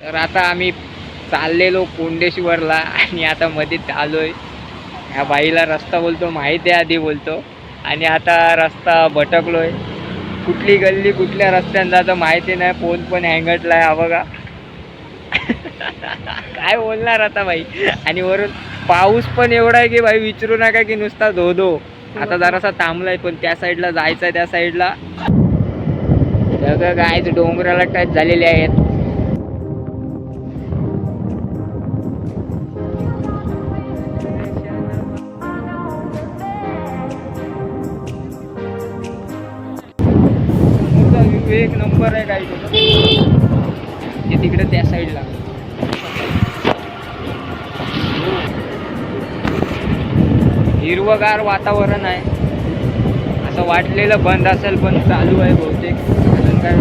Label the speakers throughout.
Speaker 1: तर आता आम्ही चाललेलो कोंडेश्वरला आणि आता मध्येच आलोय. ह्या बाईला रस्ता बोलतो माहिती आहे आधी बोलतो आणि आता रस्ता भटकलोय. कुठली गल्ली कुठल्या रस्त्यानं जातं माहिती नाही. फोन पण हँगटलाय हा बघा. काय बोलणार आता भाई. आणि वरून पाऊस पण एवढा आहे की भाई विचारू नका की नुसता धो धो. आता जरासा थांबलाय पण त्या साईडला जायचंय. त्या साईडला सगळं गायच डोंगराला टच झालेले आहेत. एक नंबर आहे काही ते तिकडे त्या साईडला. हिरवगार वातावरण आहे. असं वाटलेलं बंद असेल पण चालू आहे बहुतेक. अजून काय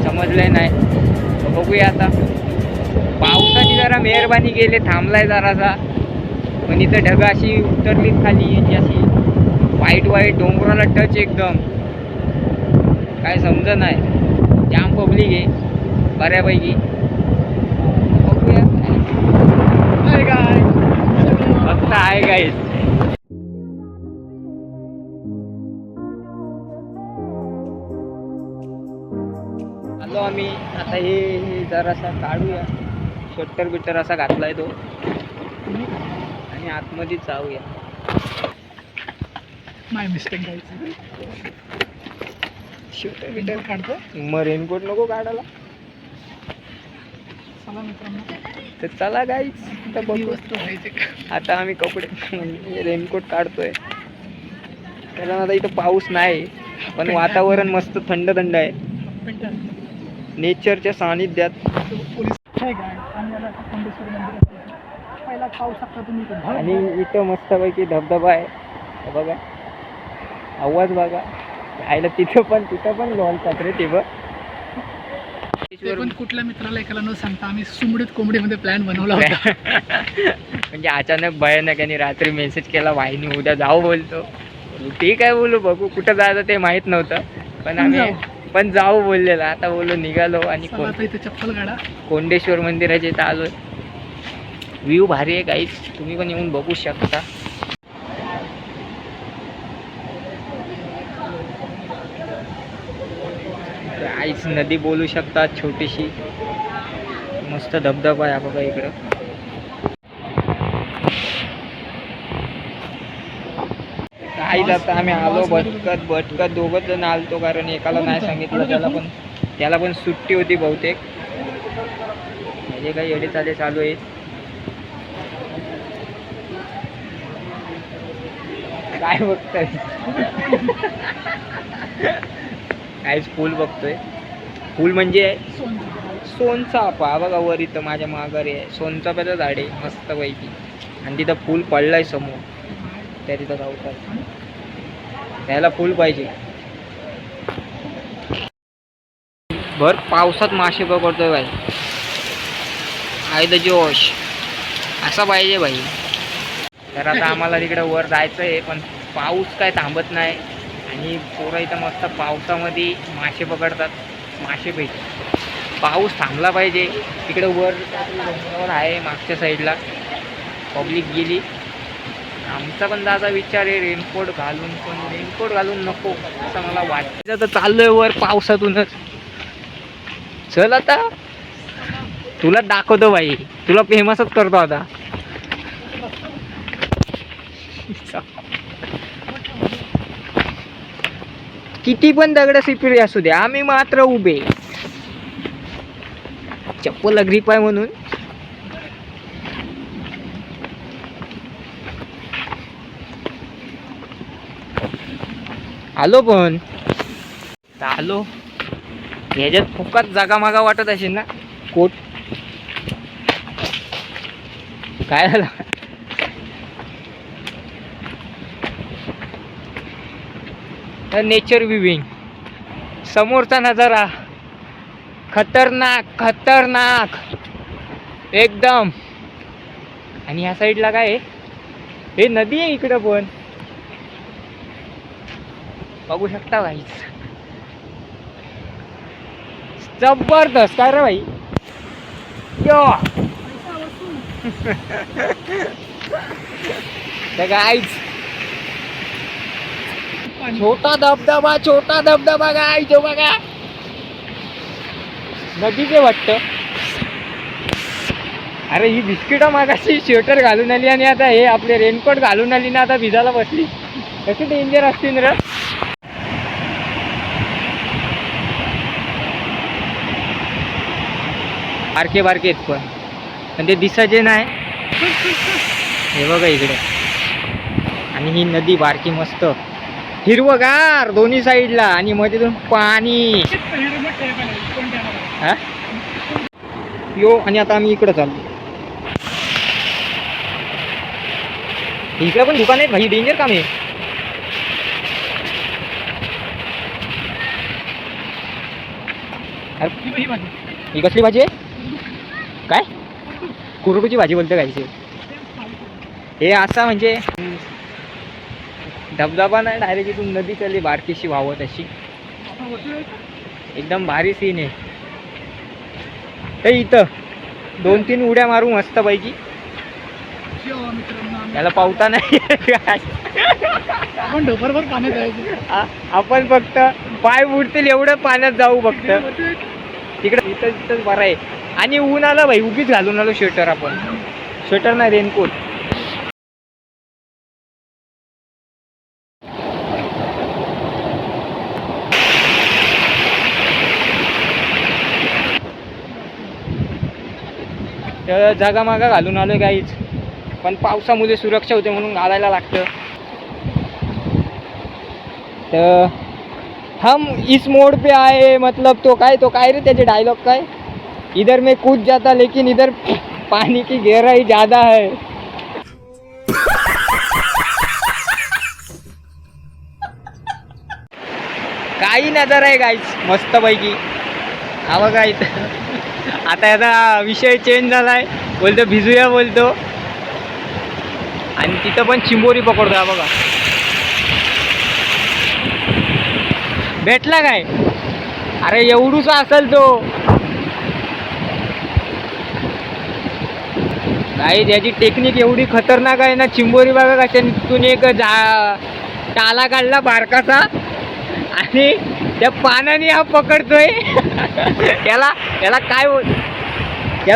Speaker 1: समजलं नाही. बघूया आता. पावसाची जरा मेहरबानी केली थांबलाय जरासा. पण इथं ढग अशी उतरलीत खाली यांची अशी वाईट वाईट डोंगराला टच एकदम. काय समज नाही. जाम पब्लिक आहे बऱ्यापैकी. बघूया काय फक्त आहे काय. आलो आम्ही आता. हे जरासा काढूया. शटर बिटर असा घातलाय तो आणि आतमध्ये जाऊया.
Speaker 2: माय मिस्टेक
Speaker 1: शटर बिटर काढतो. मग रेनकोट नको काढायला.
Speaker 2: चला मित्रांनो
Speaker 1: तर चला गाईच आता बघू. आता आम्ही कपडे रेनकोट काढतोय. त्याला आता इथं पाऊस नाही पण वातावरण मस्त थंड थंड आहे. नेचरच्या सानिध्यात. आणि इथं मस्तपैकी धबधबा आहे बघा. आवाज बघा. आयला तिथं पण लॉनतात रे ते बघ.
Speaker 2: पण कुठल्या मित्राला एकाला न सांगता आम्ही सुमडीत कोंबडीमध्ये प्लॅन बनवला होता.
Speaker 1: म्हणजे अचानक भयानक आणि रात्री मेसेज केला वाहिनी उद्या जाऊ बोलतो. ठीक आहे बोलू बघू कुठं जायचं ते माहित नव्हतं पण आम्ही पण जाऊ बोललेला. आता बोलू निघालो आणि
Speaker 2: इथे चप्पल काढा.
Speaker 1: कोंडेश्वर मंदिराच्या इथं आलोय. व्ह्यू भारी आहे काहीच. तुम्ही पण येऊन बघू शकता. आईच नदी बोलू शकतात छोटीशी. मस्त धबधबा आहे बघा इकडं. काहीच आता आम्ही आलो भटकत दोघच जण आलतो कारण एकाला नाही सांगितलं. त्याला पण सुट्टी होती बहुतेक. म्हणजे काही एडे चालू आहे. काय बघतोय. काहीच फुल बघतोय. फुल म्हणजे सोनचाफा बघा वर इथं माझ्या माघारी आहे. सोनचाफ्याचं झाड आहे मस्त पैकी आणि तिथं फुल पडलाय समोर. त्या तिथं गावतात. त्याला फुल पाहिजे. भर पावसात मासे पकडतोय बाई. आहे द जोश असा पाहिजे बाई. तर आता आम्हाला तिकडे वर जायचं आहे पण पाऊस काय थांबत नाही. आणि पोरं इथं मस्त पावसामध्ये मासे पकडतात. मासे भेट पाऊस थांबला पाहिजे. तिकडे वर आहे मागच्या साईडला पब्लिक गेली. आमचा पण दादा विचार आहे रेनकोट घालून पण रेनकोट घालून नको असं मला वाटतं. तर चाललोय वर पावसातूनच. चल आता तुला दाखवतो बाई. तुला फेमसच करतो आता. किती पण दगड सिपिरी असू दे आम्ही मात्र उभे. चप्पल ग्रीप आहे म्हणून. आलो पण आलो. ह्याच्यात फुकट जागा मागा वाटत असेल ना. कोट काय झालं. नेचर व्ह्यूइंग समोरचा नजारा खतरनाक खतरनाक एकदम. आणि ह्या साईडला काय आहे. हे नदी आहे इकडं पण बघू शकता भाई. जबरदस्त काय रे भाई. यो गाईज छोटा धबधबा गाय जो बघा नदीचे वाटतं. अरे ही बिस्किट मागाशी स्वेटर घालून आली आणि आता हे आपले रेनकोट घालून आली ना, आता भिजायला बसली. कशी डेंजर असतील रे. बारके बारके आहेत पण ते दिसायचे नाही. हे बघा इकडे. आणि ही नदी बारकी मस्त हिरवगार दोन्ही साईडला आणि मध्येतून पाणी. हा यो आणि आता आम्ही इकडे चाललो. इकडे पण दुकान आहेत भाई, डेंजर काम आहे. ही कसली भाजी आहे काय? कुरडूची भाजी बोलते काय? हे असा म्हणजे धबधबा नाही, डायरेक्ट इथून नदी चालली बारकीशी वाहवत अशी. एकदम भारी सीन आहे. ते इथं 2-3 उड्या मारू मस्त पैकी. याला पावता नाही. आपण फक्त पाय बुडतील एवढं पाण्यात जाऊ फक्त. तिकडे इथंच बरं आहे. आणि ऊन आलं भाई, उगीच घालून आलो स्वेटर. आपण स्वेटर नाही, रेनकोट. तर जागा मागा घालून आलोय काहीच, पण पावसामुळे सुरक्षा होते म्हणून घालायला लागतं. तर हम इस मोड पे आए, मतलब तो काय रे त्याचे डायलॉग काय? इधर में कूद जाता लेकिन इधर पानी की गहराई ज्यादा है. काही नजर आहे गाईच मस्त पैकी. हा बघा इथं. आता याचा विषय चेंज झालाय, बोलतो भिजूया बोलतो. आणि तिथं पण चिंबोरी पकडतो. हा बघा भेटला काय? अरे एवढूसा असेल तो. काही त्याची टेक्निक एवढी खतरनाक आहे ना. चिंबोरी बघा कशा तिथून एक टाला काढला बारकासा आणि त्या पानाने हा पकडतोय. याला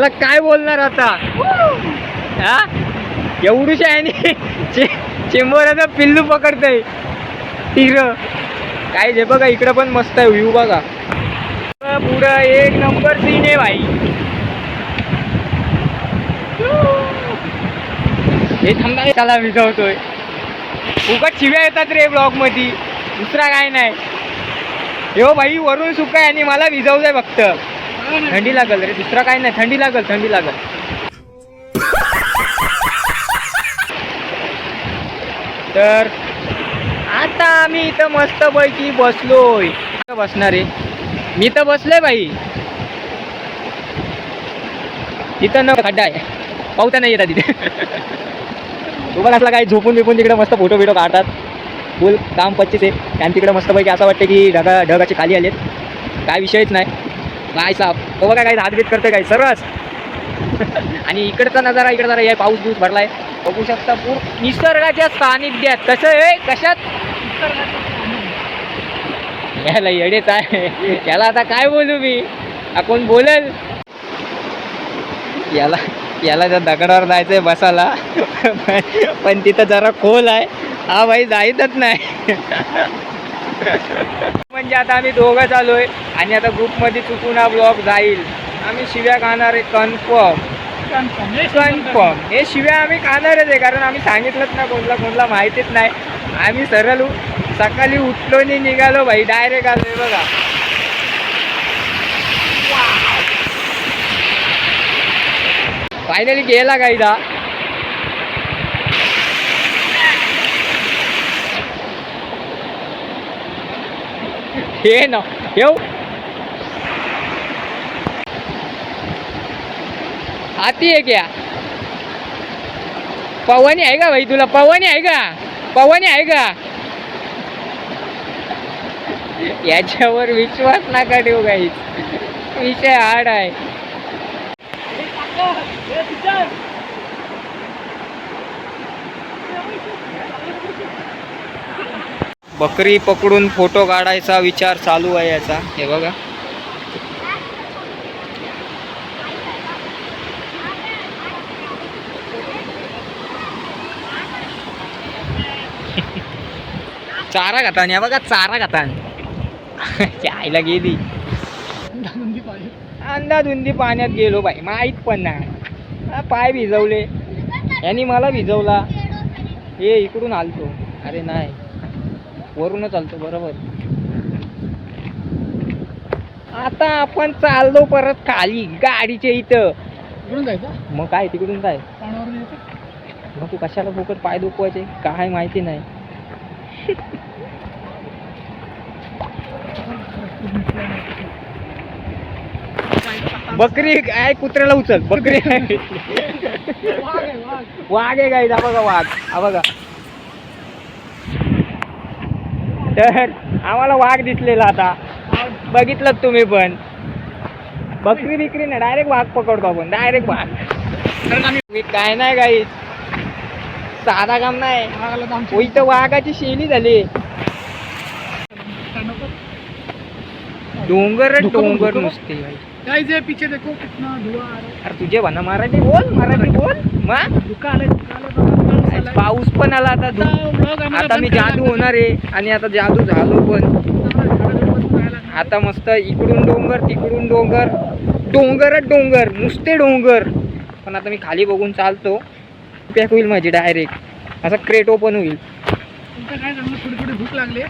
Speaker 1: काय बोलणार आता? हा एवढूशा आहे चिंबोऱ्याचा पिल्लू पकडतोय तिर. काय जे बघा इकडं पण मस्त आहे व्ह्यू बघा. पुढं एक नंबर सीन आहे भाई. हे थांबा त्याला विजवतोय. उगाच शिव्या येतात रे ब्लॉग मध्ये, दुसरा काय नाही. हो भाई वरून सुका आहे आणि मला विजवलंय फक्त. थंडी लागल रे, दुसरा काय नाही. थंडी लागल. तर आता आम्ही इथं मस्त पैकी बसलोय. बसणार आहे मी तर बसलोय भाई. तिथं न खड्डा आहे, पावता नाही येतात तिथे. तुम्हाला असला काय झोपून बिपून तिकडे मस्त फोटो बिटो काढतात. फुल काम 25 आहे. आणि तिकडे मस्तपैकी असं वाटतं की ढगाचे खाली आलेत. काय विषयच नाही. काय साप तो बघा काही हातबीत करतोय काय सरस. आणि इकडचा नजारा इकडे जरा आहे, पाऊस बिऊस भरलाय बघू शकता. पूर्ण निसर्गाच्या सानिध्यात. कसं आहे कशात याला येडेच आहे. याला आता काय बोलू मी, कोण बोलेल. याला त्या दगडावर जायचंय बसायला. पण तिथं जरा खोल आहे. हा भाई जायचंच नाही. म्हणजे आता आम्ही दोघं चालूय आणि आता ग्रुपमध्ये चुकून हा ब्लॉग जाईल. आम्ही शिव्या खाणार आहे कन्फर्म. हे शिव्या आम्ही खाणारच आहे, कारण आम्ही सांगितलंच ना कोणला माहितीच नाही. आम्ही सरळ सकाळी उठलो आणि निघालो भाई, डायरेक्ट आलोय बघा. फायनली गेला कायदा. हे ना येऊ आती आहे क्या? पवनी आहे का भाई तुला? पवनी आहे का? याच्यावर विश्वास नका ठेवू काही, विषय हार्ड आहे. बकरी पकडून फोटो काढायचा विचार चालू आहे याचा. हे बघा. चारा खातान या बघा, चारा खातान. आईला गेली अंदाधुंदी पाण्यात गेलो बाई, माहीत पण नाही. पाय भिजवले यांनी, मला भिजवला. हे इकडून आलतो, अरे नाही वरूनच आलतो बरोबर. आता आपण चाललो परत खाली गाडीच्या इथं. मग काय तिकडून काय, मग तू कशाला फुकट पाय दुखवायचे काय माहिती नाही. बकरी काय, कुत्र्याला उचल. बकरी वाघ आहे काय, बघा वाघ. हा बघा, तर आम्हाला वाघ दिसलेला. आता बघितलं तुम्ही पण. बकरी बिकरी ना, डायरेक्ट वाघ पकडतो आपण, डायरेक्ट वाघ. काय नाही काही साधा काम नाही. इथं वाघाची शेली झाली. डोंगर डोंगर नुसते भाई.
Speaker 2: गाइस ये पीछे देखो कितना धुआं आ रहा है.
Speaker 1: अरे तुझे म्हणा मराठी बोल, मराठी बोल.
Speaker 2: धुका आले.
Speaker 1: पाऊस पण आला आता. आता मी जादू होणार आहे आणि आता जादू झालो पण. आता मस्त इकडून डोंगर तिकडून डोंगर, डोंगरच डोंगर, नुसते डोंगर. पण आता मी खाली बघून चालतो. पॅक होईल माझी डायरेक्ट, असा क्रेट ओपन होईल.
Speaker 2: तुमचं काय सांगू, थोडी थोडी भूक लागली.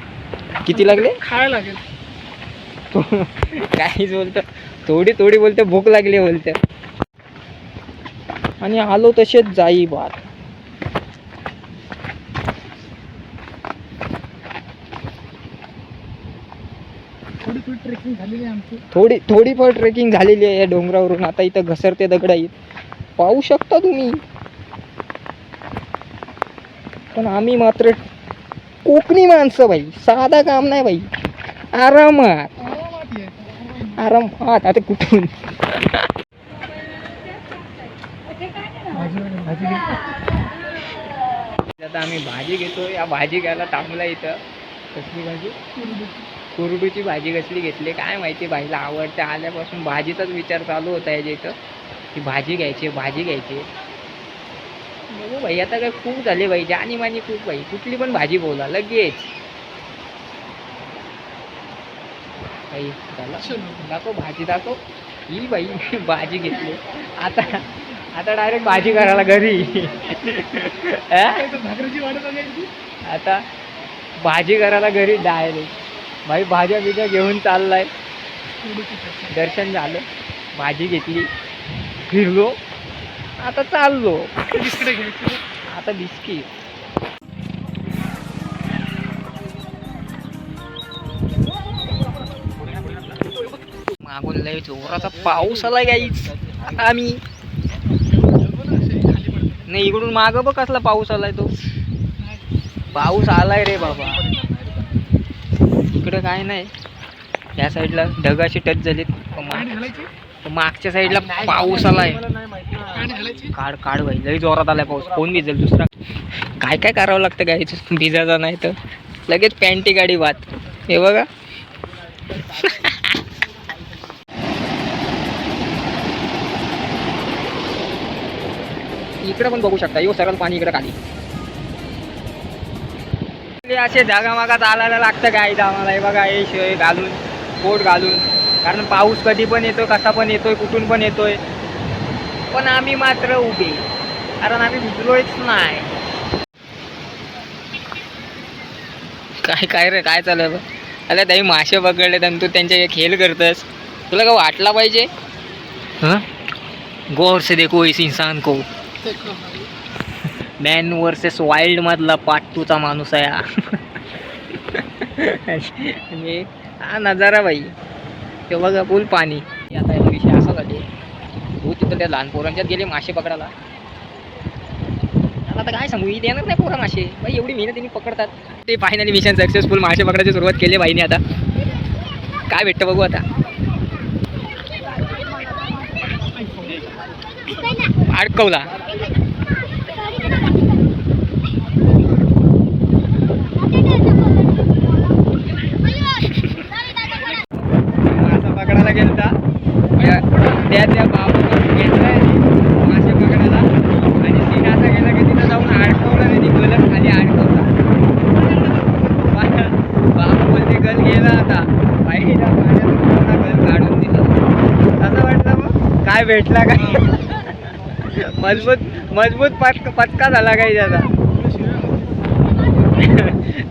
Speaker 1: किती लागले?
Speaker 2: खायला लागेल.
Speaker 1: काहीच बोलतं, थोडी थोडी बोलते, भूक लागली बोलते. आणि आलो तसेच जाई बात.
Speaker 2: थोडी थोडी ट्रेकिंग झालेली आहे आमची.
Speaker 1: थोडीफार ट्रेकिंग झालेली आहे या डोंगरावरून. आता इथं घसरते दगड आहेत, पाहू शकता तुम्ही. पण आम्ही मात्र कोकणी माणसं बाई, साधा काम नाही बाई. आरामात आरामात. आता कुठून आता आम्ही भाजी घेतो. या भाजी घ्यायला थांबला इथं. कसली भाजी? कुरडूची भाजी कसली घेतली काय माहिती, भाईला आवडते. आल्यापासून भाजीचाच विचार चालू होता याच्या इथं की भाजी घ्यायची बघू भाई. आता काय खूप झाले भाई, जानी मानी खूप भाई. कुठली पण भाजी बोला लगेच भाई. दाखव भाजी, दाखव. ही बाई भाजी घेतली. आता डायरेक्ट भाजी करायला घरी. आता भाजी करायला घरी डायरेक्ट भाई. भाज्या बिज्या घेऊन चाललाय. दर्शन झालं, भाजी घेतली, फिरलो, आता चाललो. आता बिस्किट. मागून लय जोराचा पाऊस आलाय गाईच. आता आम्ही नाही, इकडून माग बघ कसला पाऊस आलाय. तो पाऊस आलाय रे बाबा. इकडं काय नाही, या साईडला ढगाशी टच झालीत. मागच्या साईडला पाऊस आलाय. काढ काढ भाई, लई जोरात आलाय पाऊस. कोण भिजेल दुसरा? काय काय करावं लागतं गाईच भिजायचं नाही तर लगेच पॅन्टी गाडी वात. हे बघा. इकडे पण बघू शकता, यो सरळ पाणी इकडे खाली. असे जागामागा चालायला लागतं गाईज आम्हाला. हे बघा, हे शिवाय घालून, कोट घालून. कारण पाऊस कधी पण येतोय, कसा पण येतोय, कुठून पण येतोय. पण आम्ही मात्र उभे, कारण आम्ही भिजलोच नाही. काय काय रे, काय चालू आहे? अरे ताई, मासे पकडले आणि तू त्यांचे खेळ करतस. तुला काय वाटला पाहिजे? हां, गौर से देखो इस इंसान को. मॅन वर्सेस वाईल्ड मधला पार्ट 2 चा माणूस आहे हा. आणि हा नजारा बाई. ते बघा, फुल पाणी. आता विषय असा झाले, तू तिथं त्या लहान पोरांच्यात गेले मासे पकडायला. आता काय सांगू, ही देणार नाही पोरा मासे बाई. एवढी मेहनतीने पकडतात ते. Finally mission successful. मासे पकडायची सुरुवात केली बाईने. आता काय भेटतं बघू. आता अडकवला. मासा पकडायला गेलता त्या बाबूकडून घेतलाय मासे पकडायला आणि सीन असा गेला की तिथं जाऊन अडकवला आणि गलत खाली अडकवला. बाबू बोलते गल गेला आता बाईला पाण्यात गल काढून दिला. असं वाटलं मग काय भेटला काय मजबूत पचका झाला काही त्याचा.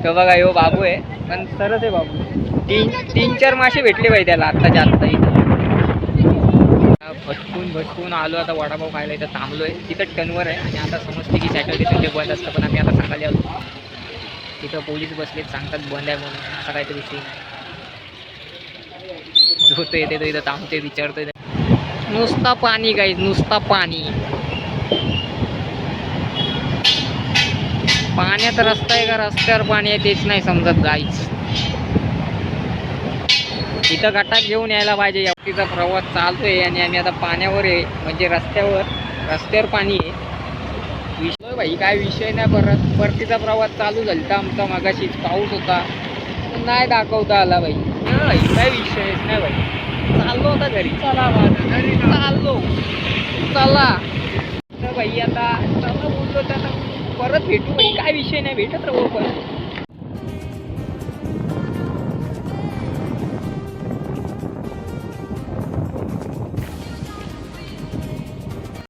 Speaker 1: तो बघा यो बाबू आहे पण सरच आहे बाबू. तीन चार मासे भेटले पाहिजे त्याला आत्ताच्या आत्ता इथं. भटकून आलो आता वडापाव खायला. इथं थांबलोय तिथं टनवर आहे आणि आता समजते की सॅटर्डे संडे बंद असतं पण आम्ही आता सकाळी आलो. तिथं पोलीस बसलेत सांगतात बंद आहे म्हणून. असा काहीतरी सीन आहे. जो तो येते तो इथं थांबते विचारतोय. नुसता पाणी गाईज नुसता पाणी. पाण्यात रस्ता आहे का रस्त्यावर पाणी आहे तेच नाही समजत गाईज. इथं गटाक घेऊन यायला पाहिजे. एवढीचा प्रवास चालू आहे आणि आम्ही आता पाण्यावर आहे म्हणजे रस्त्यावर पाणी आहे. विषय भाई काय विषय नाही. परतीचा प्रवास चालू झाला तर आमचा मगाशीच पाऊस होता नाही दाखवता आला भाई. काय विषयच नाही भाई. चाललो होता घरी. चला घरी चाललो चला तर भाई आता चला बोललो तर परत भेटू भाई. काय विषय नाही भेटत राहू पण